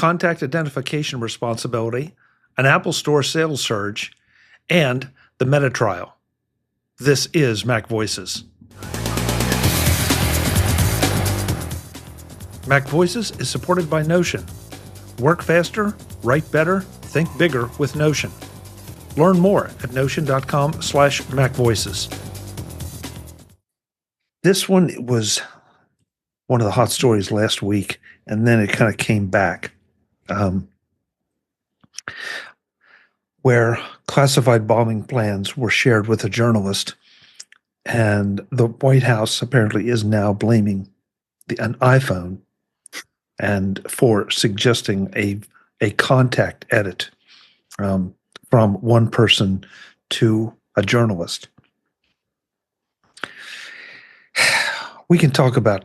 contact identification responsibility, an Apple Store sales surge, and the Meta trial. This is MacVoices. MacVoices is supported by Notion. Work faster, write better, think bigger with Notion. Learn more at notion.com/MacVoices. This one was one of the hot stories last week, and then it kind of came back, where classified bombing plans were shared with a journalist, and the White House apparently is now blaming an iPhone and for suggesting a contact edit from one person to a journalist. We can talk about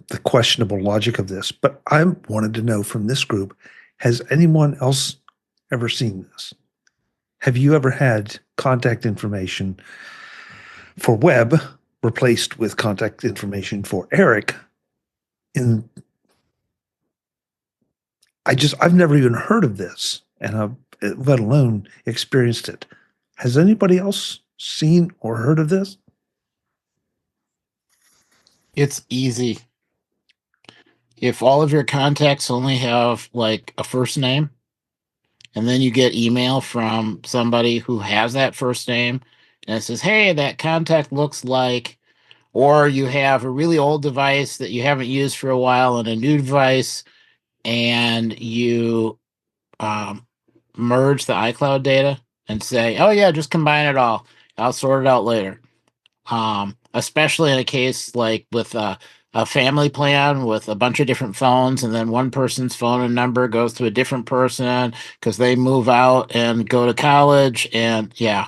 the questionable logic of this, but I wanted to know from this group, has anyone else ever seen this? Have you ever had contact information for Webb replaced with contact information for Eric? I've never even heard of this, and let alone experienced it. Has anybody else seen or heard of this? It's easy. If all of your contacts only have like a first name, and then you get email from somebody who has that first name, and it says, hey, that contact looks like, or you have a really old device that you haven't used for a while and a new device, and you merge the iCloud data and say, oh yeah, just combine it all. I'll sort it out later. Especially in a case like with a family plan with a bunch of different phones, and then one person's phone and number goes to a different person because they move out and go to college, and yeah,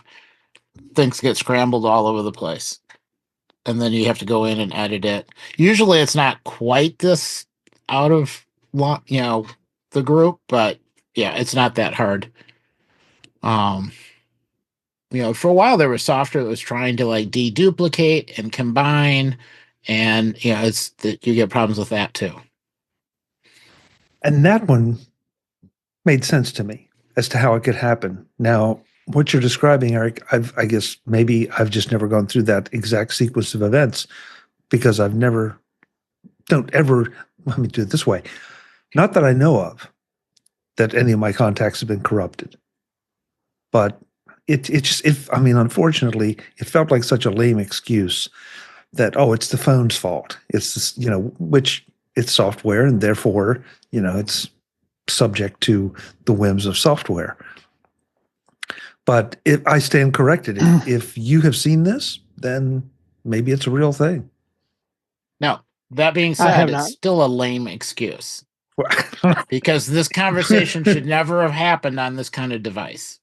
things get scrambled all over the place. And then you have to go in and edit it. Usually it's not quite this out of the group, but yeah, it's not that hard. For a while there was software that was trying to like deduplicate and combine, and it's that you get problems with that too. And that one made sense to me as to how it could happen. Now, what you're describing, Eric, I guess maybe I've just never gone through that exact sequence of events because let me do it this way. Not that I know of that any of my contacts have been corrupted, but unfortunately, it felt like such a lame excuse that, it's the phone's fault. It's this, which it's software, and therefore, it's subject to the whims of software. But if I stand corrected, if you have seen this, then maybe it's a real thing. Now, that being said, it's still a lame excuse. Because this conversation should never have happened on this kind of device.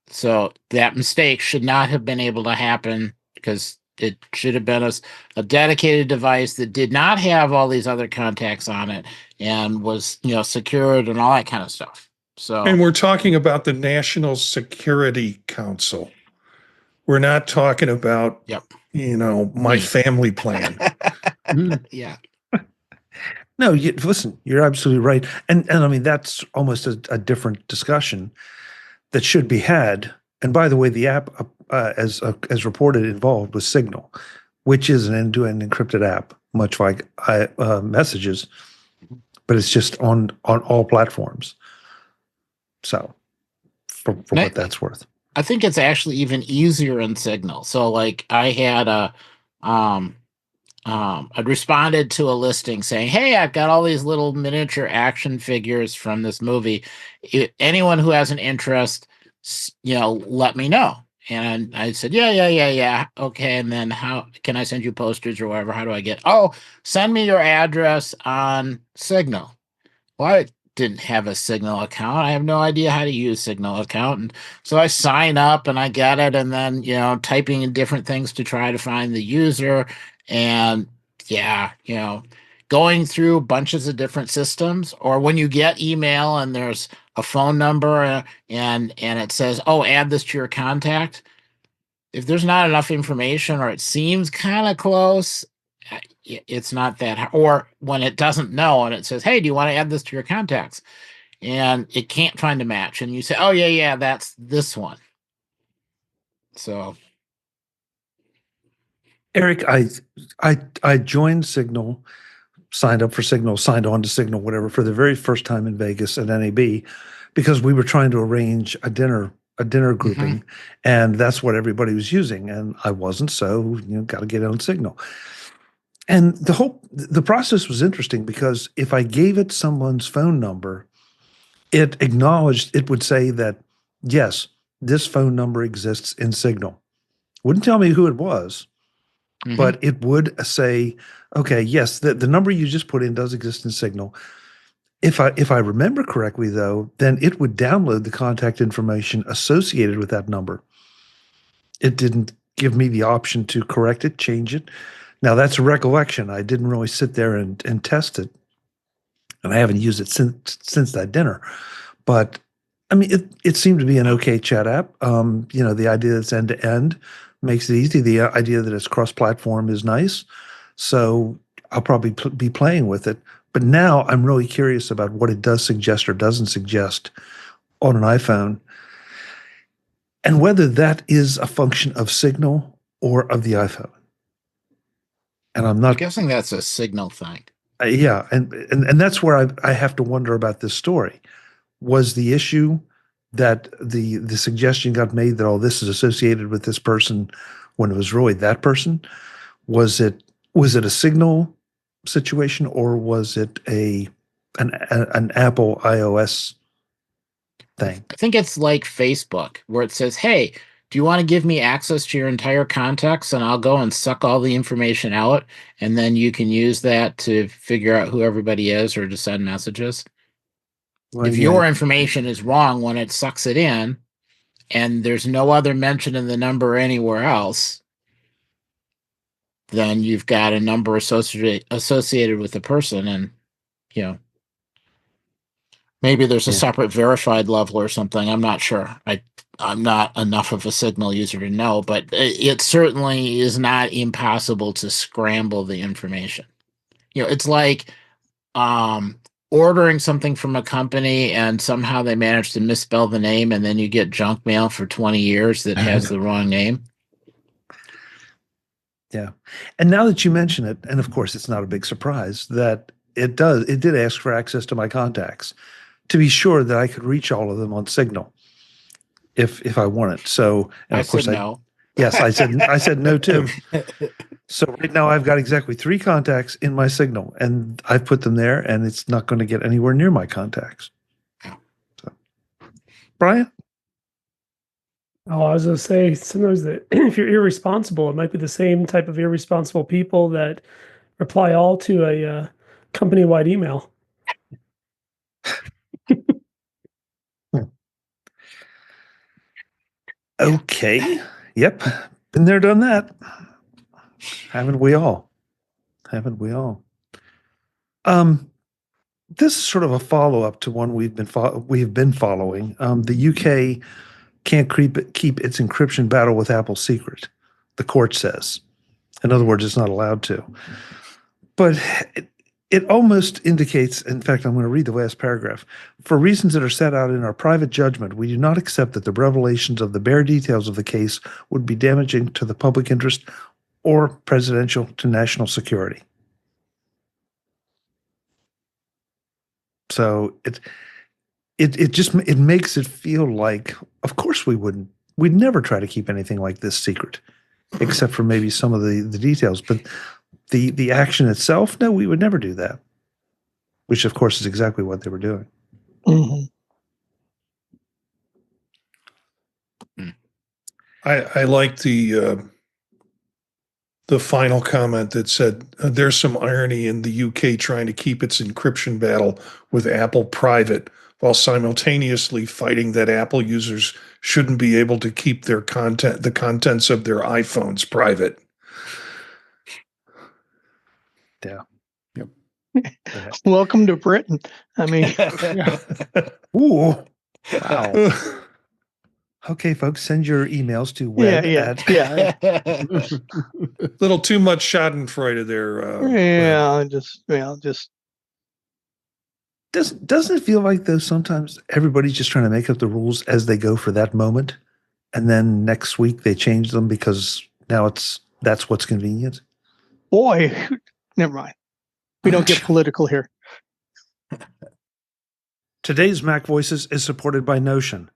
So that mistake should not have been able to happen because it should have been a dedicated device that did not have all these other contacts on it and was, secured and all that kind of stuff. So, and we're talking about the National Security Council. We're not talking about, my family plan. Yeah. No, listen, you're absolutely right. And I mean, that's almost a different discussion that should be had. And by the way, the app, as reported, involved was Signal, which is an end-to-end encrypted app, much like Messages, but it's just on all platforms. So for what that's worth. I think it's actually even easier in Signal. So like I had I'd responded to a listing saying, hey, I've got all these little miniature action figures from this movie. Anyone who has an interest, let me know. And I said, yeah. Okay. And then how can I send you posters or whatever? How do I get? Oh, send me your address on Signal. Well, I didn't have a Signal account. I have no idea how to use Signal account. And so I sign up and I get it. And then, typing in different things to try to find the user. And going through bunches of different systems, or when you get email and there's a phone number and it says, oh, add this to your contact. If there's not enough information or it seems kind of close, it's not that, or when it doesn't know and it says, hey, do you want to add this to your contacts? And it can't find a match. And you say, oh, yeah, that's this one. So, Eric, I joined Signal, signed up for Signal, signed on to Signal, whatever, for the very first time in Vegas at NAB, because we were trying to arrange a dinner grouping, and that's what everybody was using, and I wasn't, so got to get on Signal. And the process was interesting because if I gave it someone's phone number, it acknowledged, it would say that, yes, this phone number exists in Signal. Wouldn't tell me who it was, but it would say, okay, yes, the number you just put in does exist in Signal. If I remember correctly, though, then it would download the contact information associated with that number. It didn't give me the option to correct it, change it. Now, that's a recollection. I didn't really sit there and test it, and I haven't used it since that dinner. But I mean, it seemed to be an okay chat app. The idea that it's end to end makes it easy. The idea that it's cross-platform is nice. So I'll probably be playing with it. But now I'm really curious about what it does suggest or doesn't suggest on an iPhone, and whether that is a function of Signal or of the iPhone. And I'm not guessing that's a Signal thing. Yeah, and that's where I have to wonder about this story. Was the issue that the suggestion got made that all this is associated with this person when it was really that person? Was it a Signal situation, or was it an Apple iOS thing? I think it's like Facebook, where it says, hey, do you want to give me access to your entire contacts, and I'll go and suck all the information out, and then you can use that to figure out who everybody is or to send messages? Well, if your information is wrong when it sucks it in, and there's no other mention in the number anywhere else, then you've got a number associated with the person, and maybe there's a separate verified level or something. I'm not sure. I'm not enough of a Signal user to know, but it certainly is not impossible to scramble the information. It's like ordering something from a company and somehow they manage to misspell the name, and then you get junk mail for 20 years that has the wrong name. Yeah. And now that you mention it, and of course it's not a big surprise that it did ask for access to my contacts to be sure that I could reach all of them on Signal if I wanted. So, and of course no. Yes, I said no too. So right now I've got exactly 3 contacts in my Signal, and I've put them there, and it's not going to get anywhere near my contacts. So, Brian? Oh, I was going to say, sometimes that if you're irresponsible, it might be the same type of irresponsible people that reply all to a company-wide email. Okay. Yep. Been there, done that. Haven't we all? This is sort of a follow-up to one we've been following. The UK can't keep its encryption battle with Apple secret, the court says. In other words, it's not allowed to. But it almost indicates, in fact, I'm going to read the last paragraph. For reasons that are set out in our private judgment, we do not accept that the revelations of the bare details of the case would be damaging to the public interest or presidential to national security. So it makes it feel like, of course we'd never try to keep anything like this secret, except for maybe some of the details. But the action itself, no, we would never do that. Which, of course, is exactly what they were doing. Mm-hmm. I like the final comment that said there's some irony in the UK trying to keep its encryption battle with Apple private while simultaneously fighting that Apple users shouldn't be able to keep the contents of their iPhones private. Yeah. Yep. Welcome to Britain. I mean, Ooh. Wow. Okay, folks, send your emails to Yeah, web yeah, at yeah, Little too much Schadenfreude there. yeah. Just doesn't it feel like though sometimes everybody's just trying to make up the rules as they go for that moment, and then next week they change them because now that's what's convenient. boy, never mind. We don't get political here. Today's Mac Voices is supported by Notion.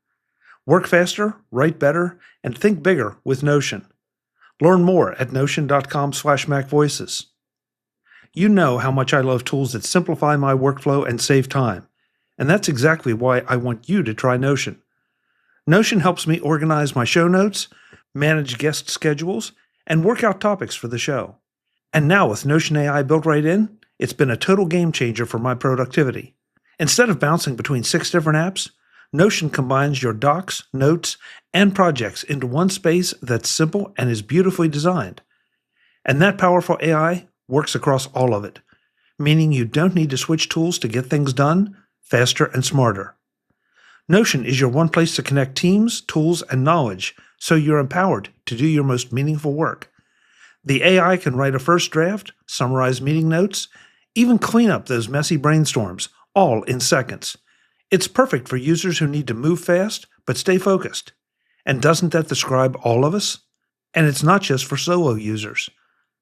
Work faster, write better, and think bigger with Notion. Learn more at notion.com/MacVoices. You know how much I love tools that simplify my workflow and save time. And that's exactly why I want you to try Notion. Notion helps me organize my show notes, manage guest schedules, and work out topics for the show. And now with Notion AI built right in, it's been a total game changer for my productivity. Instead of bouncing between 6 different apps, Notion combines your docs, notes, and projects into one space that's simple and is beautifully designed. And that powerful AI works across all of it, meaning you don't need to switch tools to get things done faster and smarter. Notion is your one place to connect teams, tools, and knowledge so you're empowered to do your most meaningful work. The AI can write a first draft, summarize meeting notes, even clean up those messy brainstorms, all in seconds. It's perfect for users who need to move fast but stay focused. And doesn't that describe all of us? And it's not just for solo users.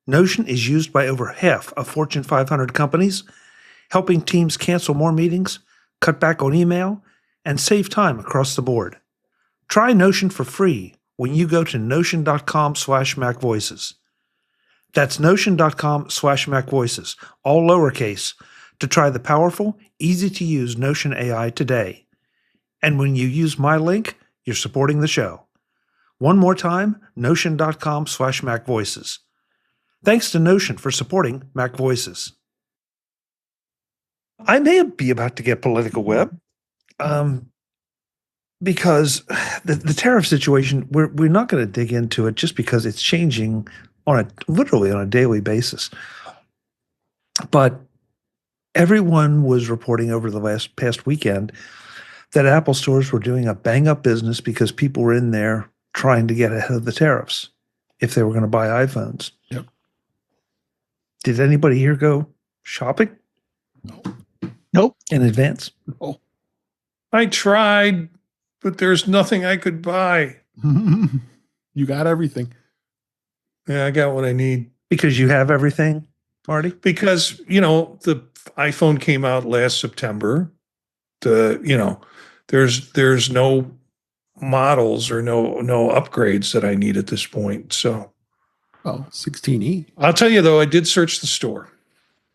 Notion is used by over half of Fortune 500 companies, helping teams cancel more meetings, cut back on email, and save time across the board. Try Notion for free when you go to notion.com/MacVoices. That's notion.com/MacVoices, all lowercase, to try the powerful, easy-to-use Notion AI today. And when you use my link, you're supporting the show. One more time, notion.com/MacVoices. Thanks to Notion for supporting Mac Voices. I may be about to get political, Web, because the tariff situation, we're not going to dig into it just because it's changing literally on a daily basis. But everyone was reporting over the past weekend that Apple stores were doing a bang up business because people were in there trying to get ahead of the tariffs if they were going to buy iPhones. Yep. Did anybody here go shopping? nope. In advance? Oh, I tried, but there's nothing I could buy. You got everything. Yeah, I got what I need. Because you have everything, Marty? Because, the iPhone came out last September. There's no models or no upgrades that I need at this point. So, Oh, 16E. I'll tell you though, I did search the store.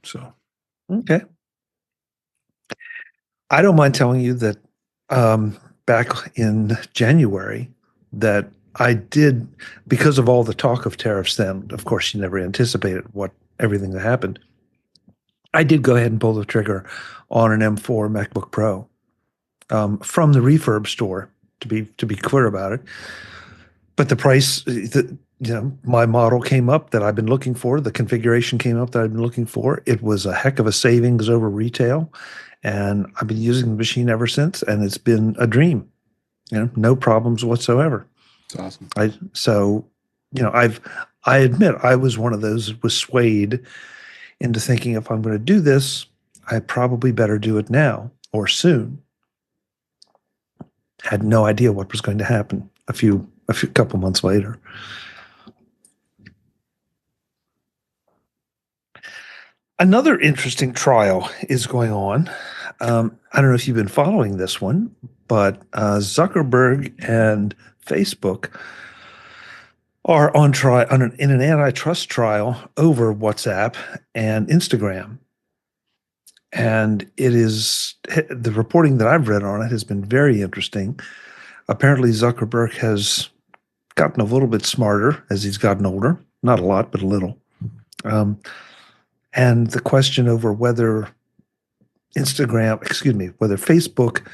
So, Okay. I don't mind telling you that back in January that I did, because of all the talk of tariffs then, of course, you never anticipated everything that happened. I did go ahead and pull the trigger on an M4 MacBook Pro from the refurb store, to be clear about it. But the price, my model came up that I've been looking for. The configuration came up that I've been looking for. It was a heck of a savings over retail. And I've been using the machine ever since, and it's been a dream. No problems whatsoever. It's awesome. I admit I was one of those that was swayed into thinking if I'm going to do this, I probably better do it now or soon. Had no idea what was going to happen a couple months later. Another interesting trial is going on. I don't know if you've been following this one, but Zuckerberg and Facebook are on trial in an antitrust trial over WhatsApp and Instagram. And the reporting that I've read on it has been very interesting. Apparently, Zuckerberg has gotten a little bit smarter as he's gotten older. Not a lot, but a little. And the question over whether Facebook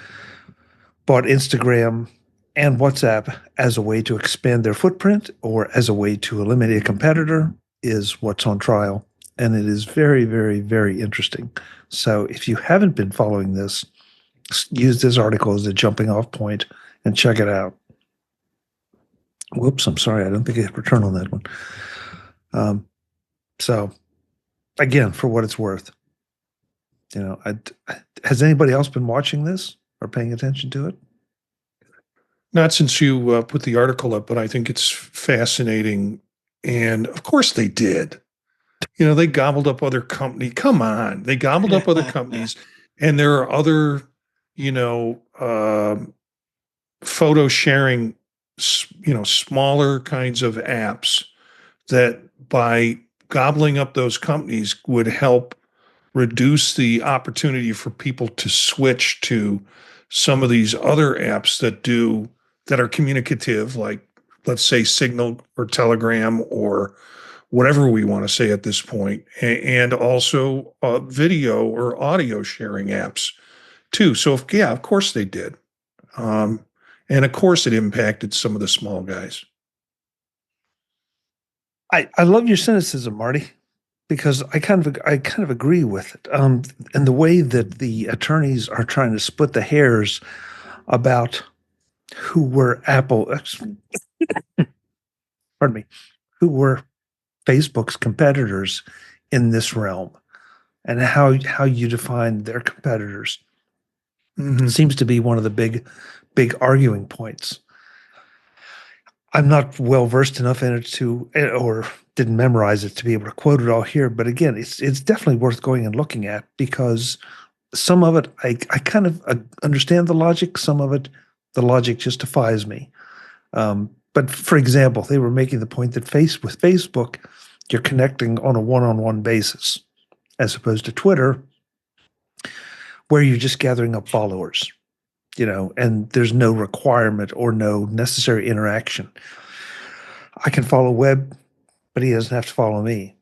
bought Instagram and WhatsApp as a way to expand their footprint or as a way to eliminate a competitor is what's on trial. And it is very, very, very interesting. So if you haven't been following this, use this article as a jumping off point and check it out. Whoops, I'm sorry. I don't think I hit return on that one. So again, for what it's worth, has anybody else been watching this or paying attention to it? Not since you put the article up, but I think it's fascinating. And of course they did. They gobbled up other company. Come on, they gobbled up other companies, and there are other, photo sharing, smaller kinds of apps that by gobbling up those companies would help reduce the opportunity for people to switch to some of these other apps that are communicative, like let's say Signal or Telegram or whatever we want to say at this point, and also video or audio sharing apps too. So of course they did. And of course it impacted some of the small guys. I love your cynicism, Marty, because I kind of agree with it. And the way that the attorneys are trying to split the hairs about who were pardon me, who were Facebook's competitors in this realm, and how you define their competitors seems to be one of the big arguing points. I'm not well versed enough in it or didn't memorize it to be able to quote it all here. But again, it's definitely worth going and looking at, because some of it I kind of understand the logic. Some of it, the logic just defies me. But for example, they were making the point that with Facebook, you're connecting on a one-on-one basis, as opposed to Twitter, where you're just gathering up followers. And there's no requirement or no necessary interaction. I can follow Webb, but he doesn't have to follow me.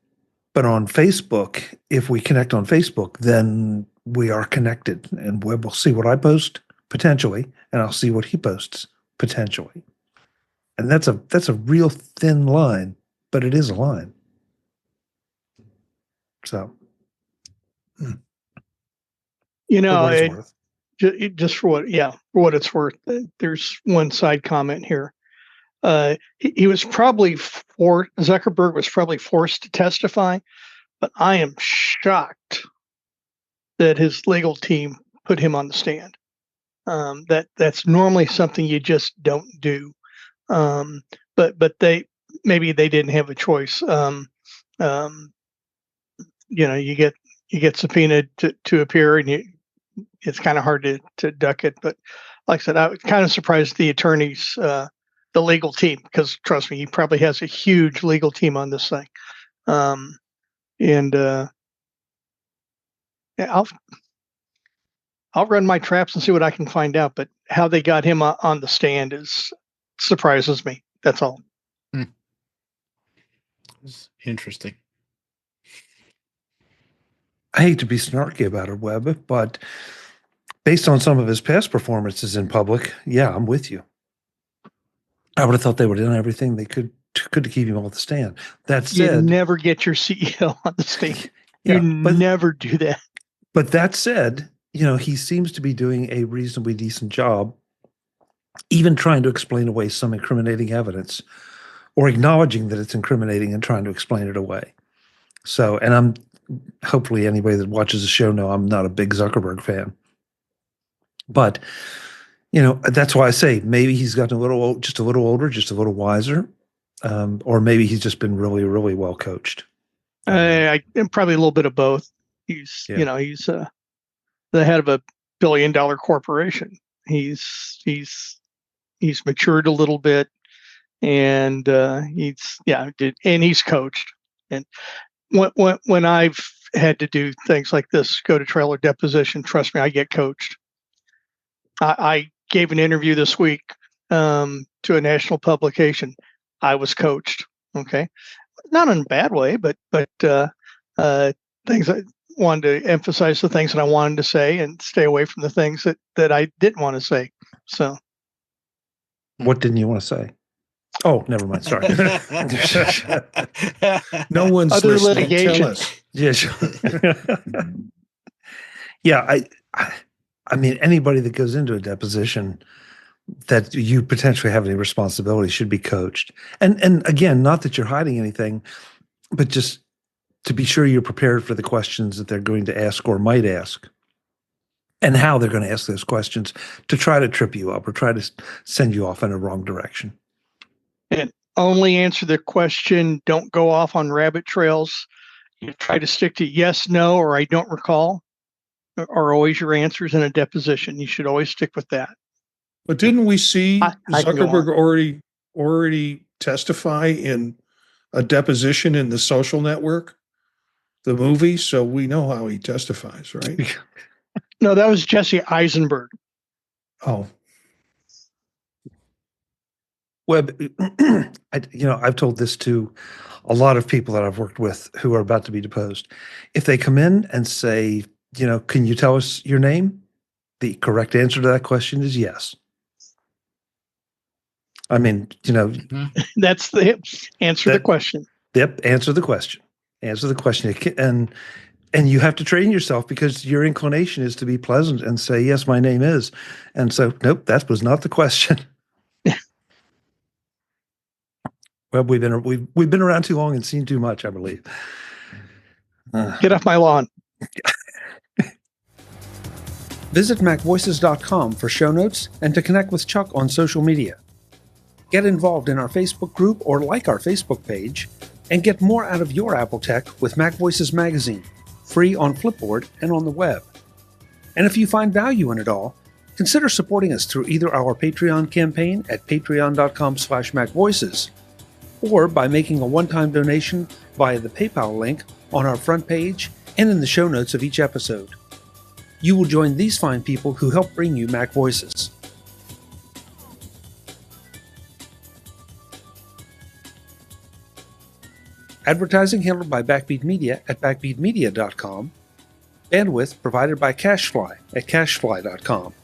But on Facebook, if we connect on Facebook, then we are connected, and Webb will see what I post potentially, and I'll see what he posts potentially. And that's a real thin line, but it is a line. So, for what it's worth. Just for what it's worth, there's one side comment here. Zuckerberg was probably forced to testify, but I am shocked that his legal team put him on the stand. That's normally something you just don't do. But maybe they didn't have a choice. You get subpoenaed to appear, and it's kind of hard to duck it. But like I said, I was kind of surprised the attorneys, the legal team, because trust me, he probably has a huge legal team on this thing. I'll run my traps and see what I can find out. But how they got him on the stand surprises me. That's all. It's interesting. I hate to be snarky about it, Webb, but based on some of his past performances in public, yeah, I'm with you. I would have thought they would have done everything they could to keep him off the stand. That said, you never get your CEO on the stand. You never do that. But that said, he seems to be doing a reasonably decent job, even trying to explain away some incriminating evidence, or acknowledging that it's incriminating and trying to explain it away. So, and hopefully anybody that watches the show know I'm not a big Zuckerberg fan. But, that's why I say maybe he's gotten just a little older, just a little wiser, or maybe he's just been really, really well coached. I'm probably a little bit of both. He's the head of a billion-dollar corporation. He's matured a little bit, and he's coached. And when I've had to do things like this, go to trailer deposition, trust me, I get coached. I gave an interview this week to a national publication. I was coached. Okay, not in a bad way, but things I wanted to emphasize the things that I wanted to say and stay away from the things that I didn't want to say. So, what didn't you want to say? Oh, never mind. Sorry. No one's other listening. litigation. Tell us. Yeah, sure. Yeah, I mean, anybody that goes into a deposition that you potentially have any responsibility should be coached. And again, not that you're hiding anything, but just to be sure you're prepared for the questions that they're going to ask or might ask, and how they're going to ask those questions to try to trip you up or try to send you off in a wrong direction. And only answer the question. Don't go off on rabbit trails. You try to stick to yes, no, or I don't recall are always your answers in a deposition. You should always stick with that. But didn't we see I can go Zuckerberg already testify in a deposition in The Social Network, the movie? So we know how he testifies, right? No, that was Jesse Eisenberg. Oh, Webb, I've told this to a lot of people that I've worked with who are about to be deposed. If they come in and say, can you tell us your name? The correct answer to that question is yes. I mean, That's the answer the question. Yep. Answer the question. Answer the question. And you have to train yourself, because your inclination is to be pleasant and say, yes, my name is. And so, nope, that was not the question. Well, we've been around too long and seen too much, I believe. Get off my lawn. Visit MacVoices.com for show notes and to connect with Chuck on social media. Get involved in our Facebook group or like our Facebook page, and get more out of your Apple tech with MacVoices Magazine, free on Flipboard and on the web. And if you find value in it all, consider supporting us through either our Patreon campaign at patreon.com/MacVoices, or by making a one-time donation via the PayPal link on our front page and in the show notes of each episode. You will join these fine people who help bring you Mac Voices. Advertising handled by Backbeat Media at backbeatmedia.com. Bandwidth provided by CacheFly at cachefly.com.